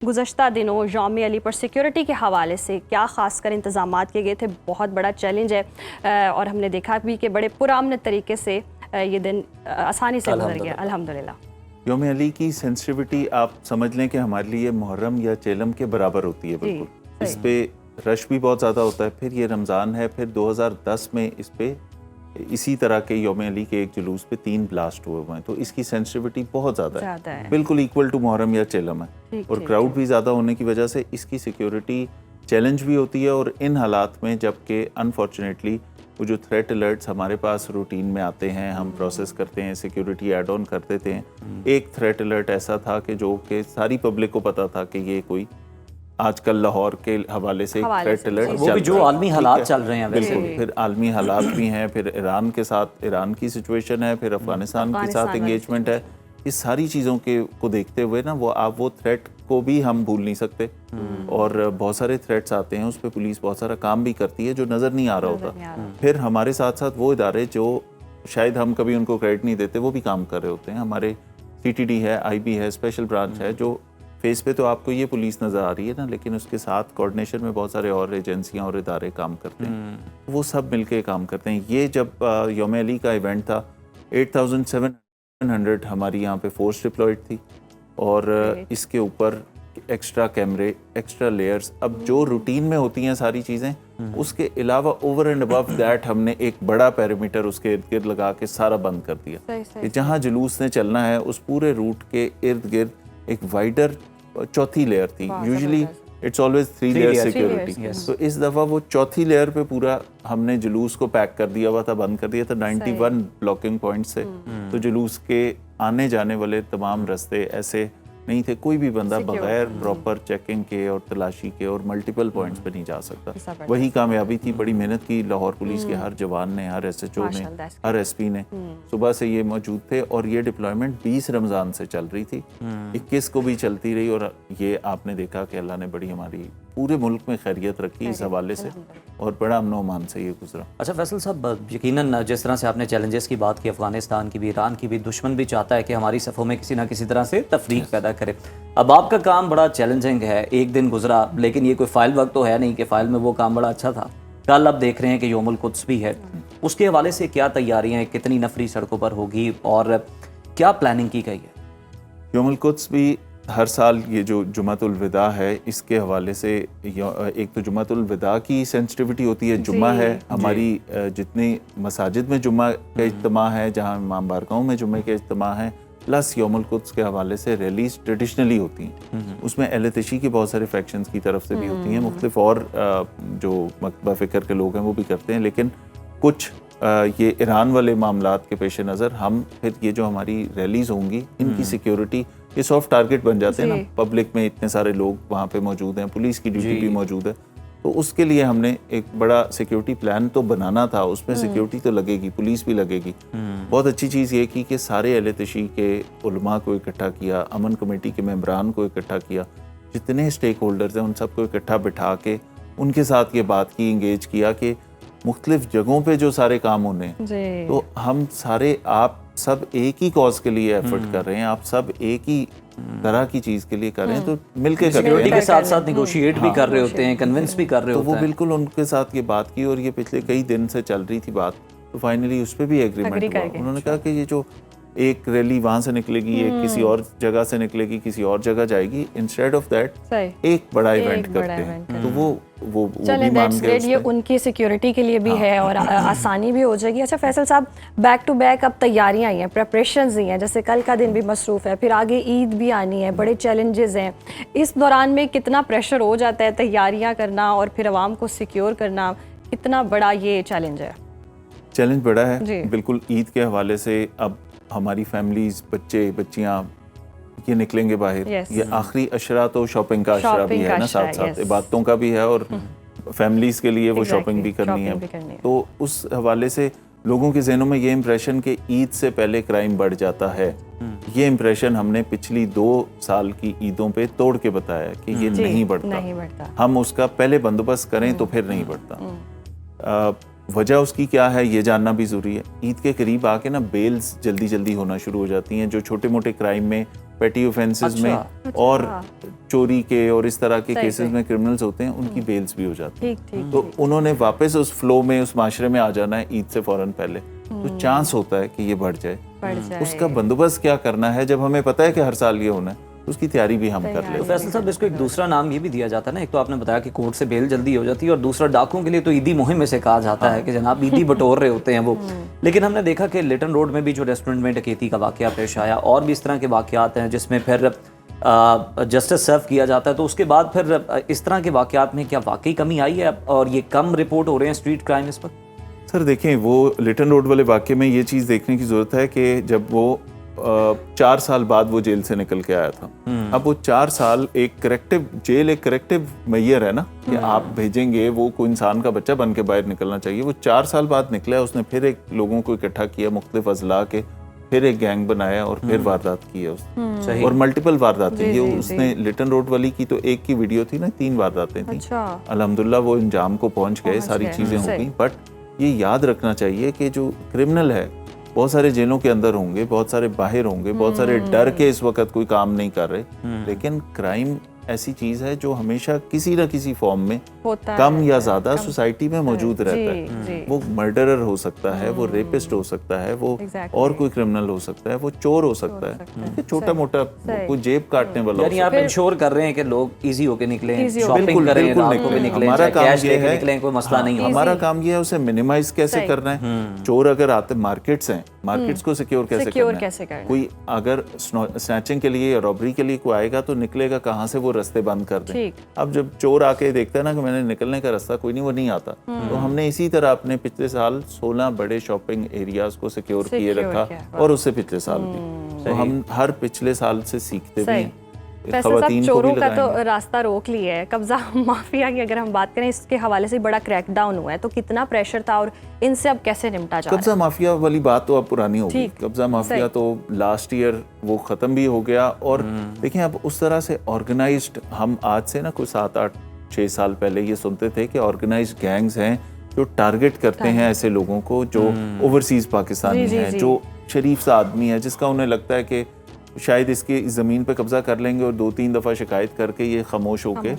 گزشتہ دنوں یوم علی پر سیکیورٹی کے حوالے سے کیا خاص کر انتظامات کیے گئے تھے؟ بہت بڑا چیلنج ہے اور ہم نے دیکھا بھی کہ بڑے پرامن طریقے سے یہ دن آسانی سے گزر گیا الحمدللہ۔ یوم علی کی سینسٹیوٹی آپ سمجھ لیں کہ ہمارے لیے محرم یا چیلم کے برابر ہوتی ہے بالکل۔ اس پہ رش بھی بہت زیادہ ہوتا ہے، پھر یہ رمضان ہے، پھر 2010 میں اس پہ اسی طرح کے یوم علی کے ایک جلوس پہ 3 بلاسٹ ہوئے ہیں، تو اس کی سینسٹیوٹی بہت زیادہ ہے، بالکل ایکول ٹو محرم یا چیلم ہے، اور کراؤڈ بھی زیادہ ہونے کی وجہ سے اس کی سیکیورٹی چیلنج بھی ہوتی ہے۔ اور ان حالات میں جب کہ انفارچونیٹلی وہ جو تھریٹ الرٹس ہمارے پاس روٹین میں آتے ہیں، ہم پروسیس کرتے ہیں، سیکیورٹی ایڈ آن کر دیتے ہیں، ایک تھریٹ الرٹ ایسا تھا کہ جو کہ ساری پبلک کو پتا تھا کہ یہ کوئی آج کل لاہور کے حوالے سے تھریٹ الرٹ وہ بھی جو عالمی حالات چل رہے ہیں، بالکل پھر عالمی حالات بھی ہیں، پھر ایران کے ساتھ ایران کی سچویشن ہے، پھر افغانستان کے ساتھ انگیجمنٹ ہے، اس ساری چیزوں کو دیکھتے ہوئے نا وہ تھریٹ کو بھی ہم بھول نہیں سکتے، اور بہت سارے تھریٹس آتے ہیں، اس پہ پولیس بہت سارا کام بھی کرتی ہے جو نظر نہیں آ رہا ہوتا۔ پھر ہمارے ساتھ ساتھ وہ ادارے جو شاید ہم کبھی ان کو کریڈٹ نہیں دیتے وہ بھی کام کر رہے ہوتے ہیں، ہمارے CTD ہے، IB ہے، اسپیشل برانچ ہے، جو فیس پہ تو آپ کو یہ پولیس نظر آ رہی ہے نا، لیکن اس کے ساتھ کوارڈینیشن میں بہت سارے اور ایجنسیاں اور ادارے کام کرتے ہیں، وہ سب مل کے کام کرتے ہیں۔ یہ جب یوم علی کا ایونٹ تھا 8700 ہماری یہاں پہ فورس ڈپلائڈ تھی، اور اس کے اوپر ایکسٹرا کیمرے، ایکسٹرا لیئرز، اب جو روٹین میں ہوتی ہیں ساری چیزیں، اس کے علاوہ اوور اینڈ ابو دیٹ ہم نے ایک بڑا پیرامیٹر اس کے ارد گرد لگا کے سارا بند کر دیا کہ جہاں جلوس نے چلنا ہے اس پورے روٹ کے ارد گرد ایک وائڈر چوتھی لیئر تھی، usually it's always 3 layer security, تو اس دفعہ وہ چوتھی لیئر پہ پورا ہم نے جلوس کو پیک کر دیا ہوا تھا، بند کر دیا تھا 91 بلاکنگ پوائنٹ سے، تو جلوس کے آنے جانے والے تمام راستے ایسے نہیں تھے، کوئی بھی بندہ بغیر پراپر چیکنگ کے اور تلاشی کے اور ملٹیپل پوائنٹس پہ نہیں جا سکتا۔ وہی کامیابی تھی، بڑی محنت کی لاہور پولیس کے ہر جوان نے، ہر SHO نے، ہر SP نے، صبح سے یہ موجود تھے، اور یہ ڈپلائمنٹ 20 رمضان سے چل رہی تھی، 21 کو بھی چلتی رہی، اور یہ آپ نے دیکھا کہ اللہ نے بڑی ہماری پورے ملک میں خیریت رکھی اس حوالے سے، اور بڑا امن و امان سے یہ گزرا۔ اچھا فیصل صاحب، یقیناً جس طرح سے آپ نے چیلنجز کی بات کی، افغانستان کی بھی، ایران کی بھی، دشمن بھی چاہتا ہے کہ ہماری صفوں میں کسی نہ کسی طرح سے تفریق پیدا کرے۔ اب آپ کا کام بڑا چیلنجنگ ہے، ایک دن گزرا، لیکن یہ کوئی فائل وقت تو ہے نہیں کہ فائل میں وہ کام بڑا اچھا تھا۔ کل اب دیکھ رہے ہیں کہ یوم القدس بھی ہے، اس کے حوالے سے کیا تیاریاں ہیں، کتنی نفری سڑکوں پر ہوگی اور کیا پلاننگ کی گئی ہے؟ یوم القدس بھی ہر سال یہ جو جمعۃ الوداع ہے اس کے حوالے سے، ایک تو جمعۃ الوداع کی سینسٹیوٹی ہوتی ہے، جمعہ ہے ہماری جتنی مساجد میں جمعہ کا اجتماع ہے، جہاں امام بارگاہوں میں جمعہ کے اجتماع ہیں، پلس یوم القدس کے حوالے سے ریلیز ٹریڈیشنلی ہوتی ہیں، اس میں اہل تشیع کی بہت سارے فیکشنز کی طرف سے بھی ہوتی ہیں، مختلف اور جو مکتبہ فکر کے لوگ ہیں وہ بھی کرتے ہیں، لیکن کچھ یہ ایران والے معاملات کے پیش نظر ہم پھر یہ جو ہماری ریلیز ہوں گی ان کی سیکیورٹی، یہ سافٹ ٹارگٹ بن جاتے ہیں نا، پبلک میں اتنے سارے لوگ وہاں پہ موجود ہیں، پولیس کی ڈیوٹی بھی موجود ہے، تو اس کے لیے ہم نے ایک بڑا سیکیورٹی پلان تو بنانا تھا، اس میں سیکیورٹی تو لگے گی، پولیس بھی لگے گی۔ بہت اچھی چیز یہ کی کہ سارے اہل تشیع کے علماء کو اکٹھا کیا، امن کمیٹی کے ممبران کو اکٹھا کیا، جتنے اسٹیک ہولڈرز ہیں ان سب کو اکٹھا بٹھا کے ان کے ساتھ یہ بات کی، انگیج کیا کہ مختلف جگہوں پہ جو سارے کام ہونے ہیں، تو ہم سارے، آپ سب ایک ہی کاز کے لیے ایفرٹ کر رہے ہیں، آپ سب ایک ہی طرح کی چیز کے لیے کر رہے ہیں، تو مل کے کر رہے ہیں، کے ساتھ ساتھ نیگوشیٹ بھی کر رہے ہوتے ہیں، کنونس بھی کر رہے ہوتے ہیں، تو وہ بالکل ان کے ساتھ یہ بات کی، اور یہ پچھلے کئی دن سے چل رہی تھی بات، تو فائنلی اس پہ بھی ایگریمنٹ ہوا۔ انہوں نے کہا کہ یہ جو ایک ریلی وہاں سے نکلے گی، ایک کسی اور جگہ سے نکلے گی، کسی اور جگہ جائے گی، انسٹیڈ آف دیٹ ایک بڑا ایونٹ کرتے ہیں، تو وہ چلیں دیٹس گریٹ، یہ ان کی سیکیورٹی کے لیے بھی ہے اور آسانی بھی ہو جائے گی۔ اچھا فیصل صاحب، بیک ٹو بیک اب تیاریاں ہی ہیں، پریپریشنز ہی ہیں، جیسے کل کا دن بھی مصروف ہے، پھر آگے عید بھی آنی ہے، بڑے چیلنجز ہیں، اس دوران میں کتنا پریشر ہو جاتا ہے تیاریاں کرنا اور پھر عوام کو سیکیور کرنا، کتنا بڑا یہ چیلنج ہے؟ چیلنج بڑا ہے بالکل۔ عید کے حوالے سے اب ہماری فیملیز، بچے بچیاں یہ نکلیں گے باہر، یہ آخری اشرا تو شاپنگ کا اشرا بھی ہے نا، ساتھ ساتھ عبادتوں کا بھی ہے، اور فیملیز کے لیے وہ شاپنگ بھی کرنی ہے، تو اس حوالے سے لوگوں کے ذہنوں میں یہ امپریشن کہ عید سے پہلے کرائم بڑھ جاتا ہے، یہ امپریشن ہم نے پچھلی 2 سال کی عیدوں پہ توڑ کے بتایا کہ یہ نہیں بڑھتا، ہم اس کا پہلے بندوبست کریں تو پھر نہیں بڑھتا۔ وجہ اس کی کیا ہے یہ جاننا بھی ضروری ہے۔ عید کے قریب آ کے نا بیلز جلدی ہونا شروع ہو جاتی ہیں، جو چھوٹے موٹے کرائم میں पेटी ऑफेंसेस में और चोरी के और इस तरह के केसेस में क्रिमिनल्स होते हैं, उनकी बेल्स भी हो जाती है। तो उन्होंने वापस उस फ्लो में, उस माशरे में आ जाना है ईद से फौरन पहले, तो चांस होता है कि ये बढ़ जाए। उसका बंदोबस्त क्या करना है, जब हमें पता है कि हर साल ये होना है, उसकी तैयारी भी हम कर लेते तो हैं। फैसल साहब, इसको एक दूसरा नाम ये भी दिया जाता है ना, एक तो आपने बताया कि कोर्ट से बेल जल्दी हो जाती है, और दूसरा डाकुओं के लिए तो ईदी मुहिम में से कहा जाता है कि जनाब ईदी बटोर रहे होते हैं वो। लेकिन हमने देखा कि लिटन रोड में भी जो रेस्टोरेंट में डकैती का वाकया पेश आया, और भी इस तरह के वाकयात हैं जिसमें फिर जस्टिस सर्व किया जाता है, तो उसके बाद फिर इस तरह के वाकयात में क्या वाकई कमी आई है और ये कम रिपोर्ट हो रहे हैं स्ट्रीट क्राइम इस वक्त? सर देखें, वो लिटन रोड वाले वाकये में ये चीज़ देखने की ज़रूरत है कि जब वो 4 साल बाद वो जेल से निकल के आया था, अब वो 4 साल एक करेक्टिव मैयर है ना, कि आप भेजेंगे, वो कोई इंसान का बच्चा बन के बाहर निकलना चाहिए। वो 4 साल बाद निकला है, उसने फिर एक लोगों को इकट्ठा किया, मुख्तलिफ अजला के, फिर एक गैंग बनाया और फिर वारदात की है उसने, और मल्टीपल वारदातें। ये उसने लिटन रोड वाली की तो एक की वीडियो थी ना, 3 वारदातें थी। अल्हम्दुलिल्लाह वो इंजाम को पहुंच गए, सारी चीज़ें हो गई। बट ये याद रखना चाहिए कि जो क्रिमिनल है, बहुत सारे जेलों के अंदर होंगे, बहुत सारे बाहर होंगे, बहुत सारे डर के इस वक्त कोई काम नहीं कर रहे, लेकिन क्राइम ऐसी चीज है जो हमेशा किसी न किसी फॉर्म में कम या ज्यादा सोसाइटी में मौजूद रहता है। वो मर्डरर हो सकता है, वो रेपिस्ट हो सकता है, वो और कोई क्रिमिनल हो सकता है, वो चोर हो सकता है, छोटा मोटा कोई जेब काटने वाला। यानी आप इंश्योर कर रहे हैं कि लोग इजी होके निकले, शॉपिंग करें, रात को भी निकले, हमारा काम ये है, कोई मसला नहीं है। हमारा काम ये है उसे मिनिमाइज कैसे करना है। चोर अगर आते, मार्केट्स हैं, मार्केट्स को सिक्योर कैसे करना है। कोई अगर स्नैचिंग के लिए या रॉबरी के लिए कोई आएगा तो निकलेगा कहाँ से, वो रास्ते बंद कर दें। अब जब चोर आके देखता है ना कि मैंने निकलने का रास्ता कोई नहीं, वो नहीं आता। तो हमने इसी तरह अपने पिछले साल 16 बड़े शॉपिंग एरियाज को सिक्योर किए रखा, और उससे पिछले साल भी। तो हम हर पिछले साल से सीखते भी हैं। फैसल साहब, चोरों का तो रास्ता रोक लिया है, कब्जा माफिया की अगर हम बात करें, इसके हवाले से बड़ा क्रैकडाउन हुआ है, तो कितना प्रेशर था और इनसे अब कैसे निपटा जा रहा है? कब्जा माफिया वाली बात तो अब पुरानी हो गई। कब्जा माफिया तो लास्ट ईयर वो खत्म भी हो गया। और देखिए, अब उस तरह से ऑर्गेनाइज्ड, हम आज से ना कोई 7, 8, 6 साल पहले ये सुनते थे कि ऑर्गेनाइज्ड गैंग्स हैं जो टारगेट करते हैं ऐसे लोगों को जो ओवरसीज पाकिस्तानी हैं, जो शरीफ सा आदमी है, जिसका उन्हें लगता है कि शायद इसके इस ज़मीन पे कब्जा कर लेंगे और 2-3 दफ़ा शिकायत करके ये खामोश होके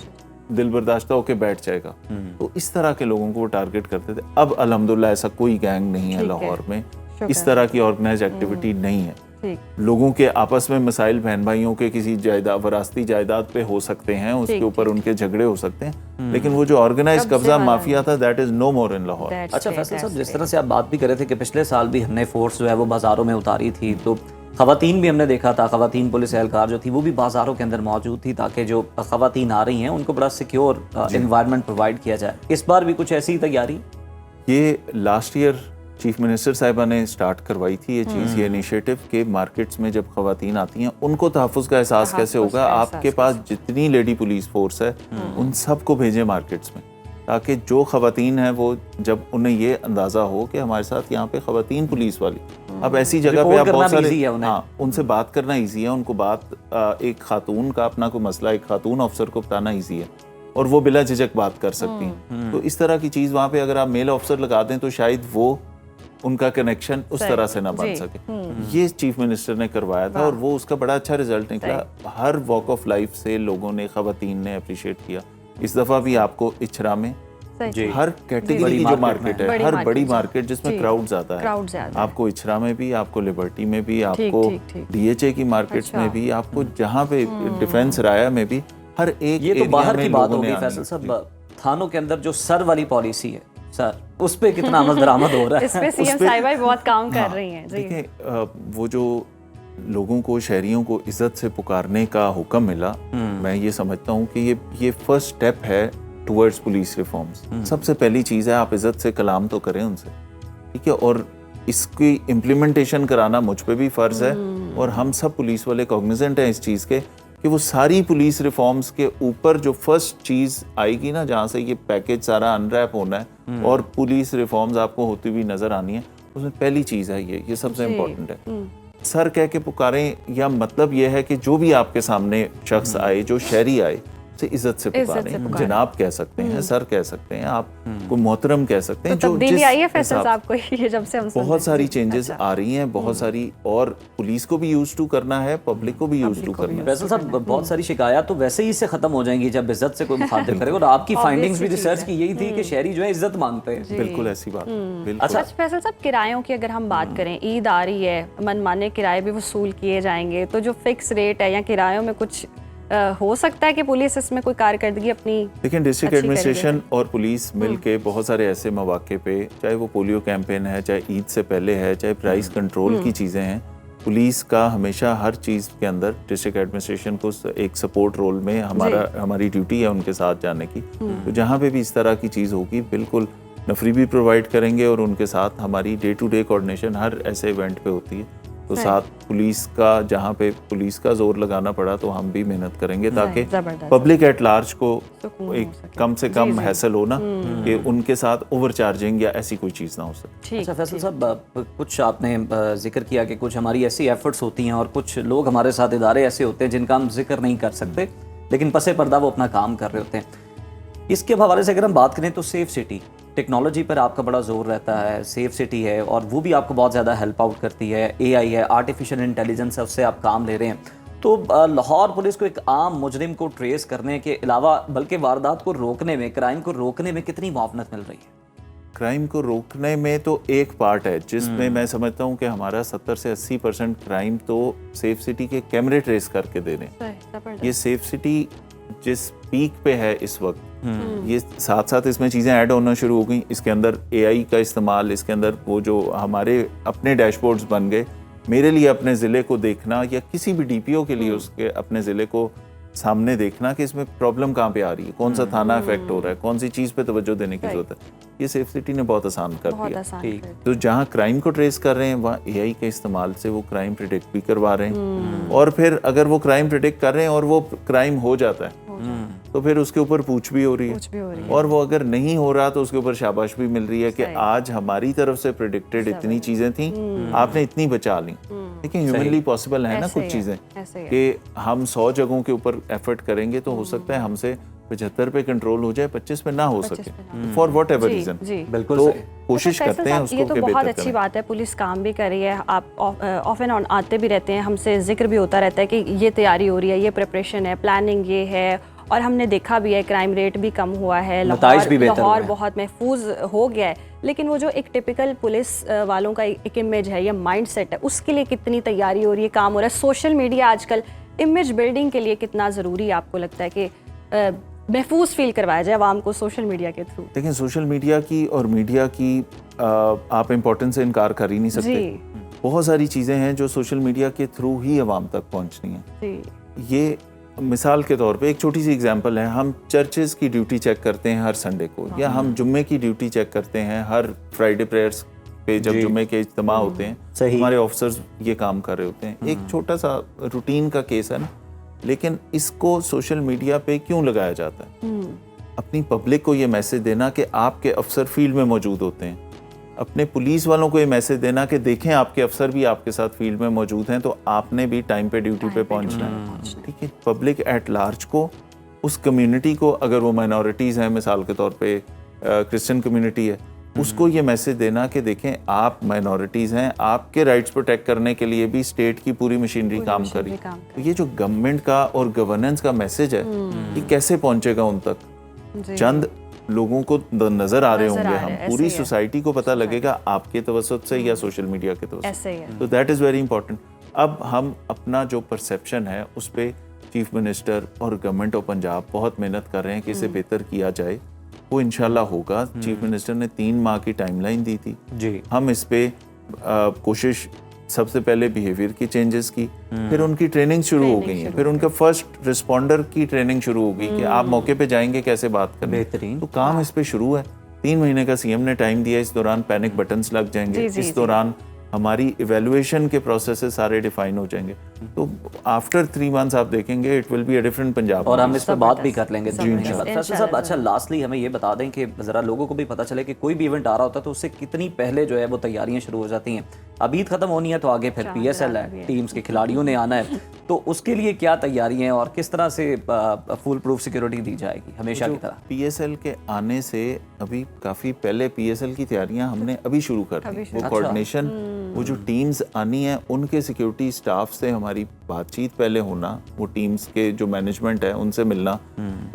दिल बर्दाश्ता होके बैठ जाएगा। तो इस तरह के लोगों को वो टारगेट करते थे। अब अल्हम्दुलिल्लाह ऐसा कोई गैंग नहीं है लाहौर में, इस तरह की ऑर्गेनाइज एक्टिविटी नहीं है। लोगों के आपस में मसाइल, बहन भाइयों के किसी जायदाद, वरासती जायदाद पे हो सकते हैं, उसके ऊपर उनके झगड़े हो सकते हैं, लेकिन वो जो ऑर्गेनाइज कब्जा माफिया था, दैट इज नो मोर इन लाहौर। अच्छा फैसल साहब, जिस तरह से आप बात भी कर रहे थे कि पिछले साल भी हमने फोर्स जो है वो बाजारों में उतारी थी, तो खवातीन भी हमने देखा था, खवातीन पुलिस एहलकार जो थी वो भी बाजारों के अंदर मौजूद थी, ताकि जो खवातीन आ रही हैं उनको बड़ा सिक्योर एनवायरनमेंट प्रोवाइड किया जाए। इस बार भी कुछ ऐसी तैयारी? ये लास्ट ईयर चीफ मिनिस्टर साहिबा ने स्टार्ट करवाई थी ये चीज़, ये इनिशिएटिव के मार्केट्स में जब खवातीन आती हैं उनको तहफ़्फ़ुज़ का एहसास कैसे होगा। आपके पास जितनी लेडी पुलिस फोर्स है उन सब को भेजें मार्केट्स में, ताकि जो खवातीन हैं वो जब उन्हें ये अंदाज़ा हो कि हमारे साथ यहाँ पे खवातीन पुलिस वाली, अब ऐसी जगह पे आप बहुत सारे, हाँ, उनसे बात करना ईजी है, उनको बात एक खातून का अपना कोई मसला एक खातून ऑफिसर को बताना ईजी है और वो बिला झिझक बात कर सकती हैं। तो इस तरह की चीज़ वहाँ पे अगर आप मेल ऑफिसर लगा दें तो शायद वो उनका कनेक्शन उस तरह से ना बन सके। ये चीफ मिनिस्टर ने करवाया था और वो उसका बड़ा अच्छा रिजल्ट निकला। हर वॉक ऑफ लाइफ से लोगों ने, खवातीन ने अप्रिशिएट किया। इस दफ़ा भी आपको इचरा में हर कैटेगरी की जो मार्केट है, हर बड़ी मार्केट जिसमें क्राउड ज़्यादा है, आपको इचरा में भी, आपको लिबर्टी में भी, आपको DHA की मार्केट्स में भी, आपको जहाँ पे डिफेंस राया में भी, हर एक ये तो बाहर की बात होगी फैसल साहब। थानों के अंदर जो सर वाली पॉलिसी है सर, उस पे कितना अमल दरामद हो रहा है? इस पे सीएम साहिबा बहुत काम कर रही हैं। देखिए, वो जो लोगों को, शहरियों को इज्जत से पुकारने का हुक्म मिला, मैं ये समझता हूँ कि ये फर्स्ट स्टेप है टुवर्ड्स पुलिस रिफॉर्म्स। सबसे पहली चीज़ है आप इज्जत से कलाम तो करें उनसे, ठीक है, और इसकी इम्प्लीमेंटेशन कराना मुझ पे भी फ़र्ज़ है और हम सब पुलिस वाले कॉग्निजेंट हैं इस चीज़ के कि वो सारी पुलिस रिफॉर्म्स के ऊपर जो फर्स्ट चीज़ आएगी ना, जहाँ से ये पैकेज सारा अनरैप होना है और पुलिस रिफॉर्म्स आपको होती हुई नज़र आनी है, उसमें पहली चीज़ है ये सबसे इम्पोर्टेंट है। सर कह के पुकारें या मतलब ये है कि जो भी आपके सामने शख्स आए, जो शहरी आए, आपसे इज्जत से पुकारें, जनाब कह सकते हैं, सर कह सकते हैं, आप को मोहतरम कह सकते हैं। तो तब्दीली आई है फैसल साहब को ये जब से हम बहुत सारी चेंजेस आ रही हैं, बहुत सारी, और पुलिस को भी यूज टू करना है, पब्लिक को भी यूज टू करना है। फैसल साहब, बहुत सारी शिकायत तो वैसे ही इससे खत्म हो जाएंगी जब इज्जत से कोई मुखातिब करे, और आपकी फाइंडिंग्स भी रिसर्च की यही थी कि शहरी जो है इज्जत मांगते हैं। बिल्कुल ऐसी बात, बिल्कुल। अच्छा फैसल साहब, किरायों की अगर हम बात करें, ईद आ रही है, मनमाने किराए भी वसूल किए जाएंगे, तो जो फिक्स रेट है या किरायों में कुछ हो सकता है कि पुलिस इसमें कोई कारकर्दगी अपनी? लेकिन डिस्ट्रिक्ट एडमिनिस्ट्रेशन और पुलिस मिल के बहुत सारे ऐसे मौके पे, चाहे वो पोलियो कैंपेन है, चाहे ईद से पहले है, चाहे प्राइस कंट्रोल की चीज़ें हैं, पुलिस का हमेशा हर चीज़ के अंदर डिस्ट्रिक्ट एडमिनिस्ट्रेशन को एक सपोर्ट रोल में हमारी ड्यूटी है उनके साथ जाने की। तो जहाँ पे भी इस तरह की चीज़ होगी, बिल्कुल नफरी भी प्रोवाइड करेंगे, और उनके साथ हमारी डे टू डे कोऑर्डिनेशन हर ऐसे इवेंट पे होती है। तो साथ पुलिस का, जहाँ पे पुलिस का जोर लगाना पड़ा तो हम भी मेहनत करेंगे ताकि पब्लिक एट लार्ज को एक कम से कम हैसल हो ना, कि उनके साथ ओवर चार्जिंग या ऐसी कोई चीज़ ना हो सके। अच्छा फैसल साहब, कुछ आपने जिक्र किया कि कुछ हमारी ऐसी एफर्ट्स होती हैं और कुछ लोग हमारे साथ इदारे ऐसे होते हैं जिनका हम जिक्र नहीं कर सकते, लेकिन पसे पर्दा वो अपना काम कर रहे होते हैं। इसके हवाले से अगर हम बात करें तो सेफ सिटी, टेक्नोलॉजी पर आपका बड़ा जोर रहता है, सेफ सिटी है, और वो भी आपको बहुत ज़्यादा हेल्प आउट करती है, एआई है, आर्टिफिशियल इंटेलिजेंस है, उससे आप काम ले रहे हैं। तो लाहौर पुलिस को एक आम मुजरिम को ट्रेस करने के अलावा बल्कि वारदात को रोकने में, क्राइम को रोकने में कितनी मुआवनत मिल रही है? क्राइम को रोकने में तो एक पार्ट है जिसमें मैं समझता हूँ कि हमारा 70 से 80% क्राइम तो सेफ सिटी के कैमरे ट्रेस करके दे रहे हैं। ये सेफ सिटी जिस पीक पे है इस वक्त, ये साथ साथ इसमें चीज़ें ऐड होना शुरू हो गई। इसके अंदर एआई का इस्तेमाल, इसके अंदर वो जो हमारे अपने डैशबोर्ड्स बन गए, मेरे लिए अपने ज़िले को देखना या किसी भी डीपीओ के लिए उसके अपने ज़िले को सामने देखना कि इसमें प्रॉब्लम कहाँ पे आ रही है, कौन सा थाना इफेक्ट हो रहा है, कौन सी चीज़ पे तवज्जो देने की जरूरत है। ये सेफ सिटी ने बहुत आसान कर दिया। तो जहाँ क्राइम को ट्रेस कर रहे हैं वहाँ एआई के इस्तेमाल से वो क्राइम प्रिडिक्ट भी करवा रहे हैं, और फिर अगर वो क्राइम प्रिडिक्ट कर रहे हैं और वो क्राइम हो जाता है तो फिर उसके ऊपर पूछ भी हो रही है, और वो अगर नहीं हो रहा तो उसके ऊपर शाबाश भी मिल रही है कि आज हमारी तरफ से प्रिडिक्टेड इतनी चीजें थी, आपने इतनी बचा ली। लेकिन ह्यूमनली पॉसिबल है ना कुछ चीजें, कि हम 100 जगहों के ऊपर एफर्ट करेंगे तो हो सकता है हमसे 75 पे कंट्रोल हो जाए, 25 पे ना हो सके, फॉर वट एवर रीजन। बिल्कुल तो कोशिश करते हैं उसको। ये तो बहुत अच्छी बात है, पुलिस काम भी कर रही है, आप ऑफ एंड ऑन आते भी रहते हैं, हमसे जिक्र भी होता रहता है कि ये तैयारी हो रही है, ये प्रिपरेशन है, प्लानिंग ये है, और हमने देखा भी है क्राइम रेट भी कम हुआ है, लाहौर बहुत महफूज हो गया है। लेकिन वो जो एक टिपिकल पुलिस वालों का एक इमेज है या माइंड सेट है, उसके लिए कितनी तैयारी हो रही है, काम हो रहा है? सोशल मीडिया आजकल इमेज बिल्डिंग के लिए कितना ज़रूरी है आपको लगता है कि महफूज फील करवाया जाए आवाम को सोशल मीडिया के थ्रू? लेकिन सोशल मीडिया की और मीडिया की आप इम्पोर्टेंस से इनकार कर ही नहीं सकते। बहुत सारी चीज़ें हैं जो सोशल मीडिया के थ्रू ही आवाम तक पहुंचनी है। ये मिसाल के तौर पे एक छोटी सी एग्जांपल है, हम चर्चेस की ड्यूटी चेक करते हैं हर संडे को, या हम जुम्मे की ड्यूटी चेक करते हैं हर फ्राइडे प्रेयर्स पे, जब जुम्मे के इज्तिमा होते हैं हमारे ऑफिसर्स ये काम कर रहे होते हैं। एक छोटा सा रूटीन का केस है ना, लेकिन इसको सोशल मीडिया पे क्यों लगाया जाता है? अपनी पब्लिक को ये मैसेज देना कि आपके अफसर फील्ड में मौजूद होते हैं, अपने पुलिस वालों को ये मैसेज देना कि देखें आपके अफसर भी आपके साथ फील्ड में मौजूद हैं, तो आपने भी टाइम पे ड्यूटी पे पहुंचना है। ठीक है, पब्लिक एट लार्ज को, उस कम्युनिटी को, अगर वो माइनॉरिटीज़ हैं, मिसाल के तौर पे क्रिश्चियन कम्युनिटी है, उसको ये मैसेज देना कि देखें आप माइनॉरिटीज़ हैं, आपके राइट्स प्रोटेक्ट करने के लिए भी स्टेट की पूरी मशीनरी काम करी। तो ये जो गवर्नमेंट का और गवर्नेंस का मैसेज है, ये कैसे पहुंचेगा उन तक? चंद लोगों को नजर आ रहे होंगे, हम पूरी सोसाइटी को पता लगेगा आपके तवज्जुह से या सोशल मीडिया के तवज्जुह से। तो दैट इज़ वेरी इंपॉर्टेंट। अब हम अपना जो परसेप्शन है उस पर चीफ मिनिस्टर और गवर्नमेंट ऑफ पंजाब बहुत मेहनत कर रहे हैं कि इसे बेहतर किया जाए, वो इंशाल्लाह होगा। चीफ मिनिस्टर ने 3 माह की टाइमलाइन दी थी जी। हम इस पे कोशिश, सबसे पहले बिहेवियर की चेंजेस की, फिर उनकी ट्रेनिंग शुरू हो गई है, फिर उनका फर्स्ट रिस्पॉन्डर की ट्रेनिंग शुरू हो गई कि आप मौके पे जाएंगे कैसे बात करनी। बेहतरीन। तो काम इस पे शुरू है। 3 महीने का सीएम ने टाइम दिया, इस दौरान पैनिक बटन्स लग जाएंगे, इस दौरान हमारी इवैल्यूएशन के प्रोसेसेस सारे डिफाइन हो जाएंगे। तो आफ्टर 3 मंथ्स आप देखेंगे it will be a different Punjab, और हम इस पर बात भी कर लेंगे फैसल साहब। अच्छा, लास्टली हमें ये बता दें कि ज़रा लोगों को भी पता चले कि कोई भी इवेंट आ रहा होता है तो उससे कितनी पहले जो है वो तैयारियां शुरू हो जाती हैं। اب عید ختم ہونی ہے تو آگے پھر پی ایس ایل ہے، ٹیمز کے کھلاڑیوں نے آنا ہے، تو اس کے لیے کیا تیاری ہیں اور کس طرح سے فل پروف سیکیورٹی دی جائے گی ہمیشہ کی طرح؟ پی ایس ایل کے آنے سے ابھی کافی پہلے پی ایس ایل کی تیاریاں ہم نے ابھی شروع کر دی. وہ کوآرڈینیشن، وہ جو ٹیمز آنی ہیں ان کے سیکیورٹی اسٹاف سے ہماری بات چیت پہلے ہونا، وہ ٹیمز کے جو مینجمنٹ ہے ان سے ملنا،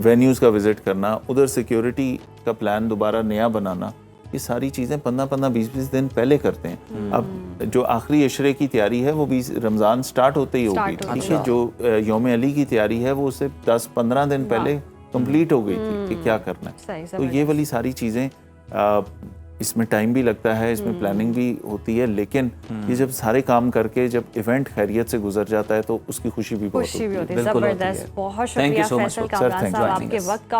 وینیوز کا وزٹ کرنا، ادھر سیکیورٹی کا پلان دوبارہ نیا بنانا، یہ ساری چیزیں 15-20 دن پہلے کرتے ہیں. اب جو آخری عشرے کی تیاری ہے وہ 20 رمضان سٹارٹ ہوتے ہی ہوگی، ٹھیک ہے. جو یوم علی کی تیاری ہے وہ اسے 10-15 دن پہلے کمپلیٹ ہو گئی تھی کہ کیا کرنا ہے. تو یہ والی ساری چیزیں، اس میں ٹائم بھی لگتا ہے، اس میں پلاننگ بھی ہوتی ہے، لیکن یہ جب سارے کام کر کے جب ایونٹ خیریت سے گزر جاتا ہے تو اس کی خوشی بھی بہت ہوتی ہے. زبردست. بہت شکریہ فیصل کامران صاحب آپ کے وقت کا.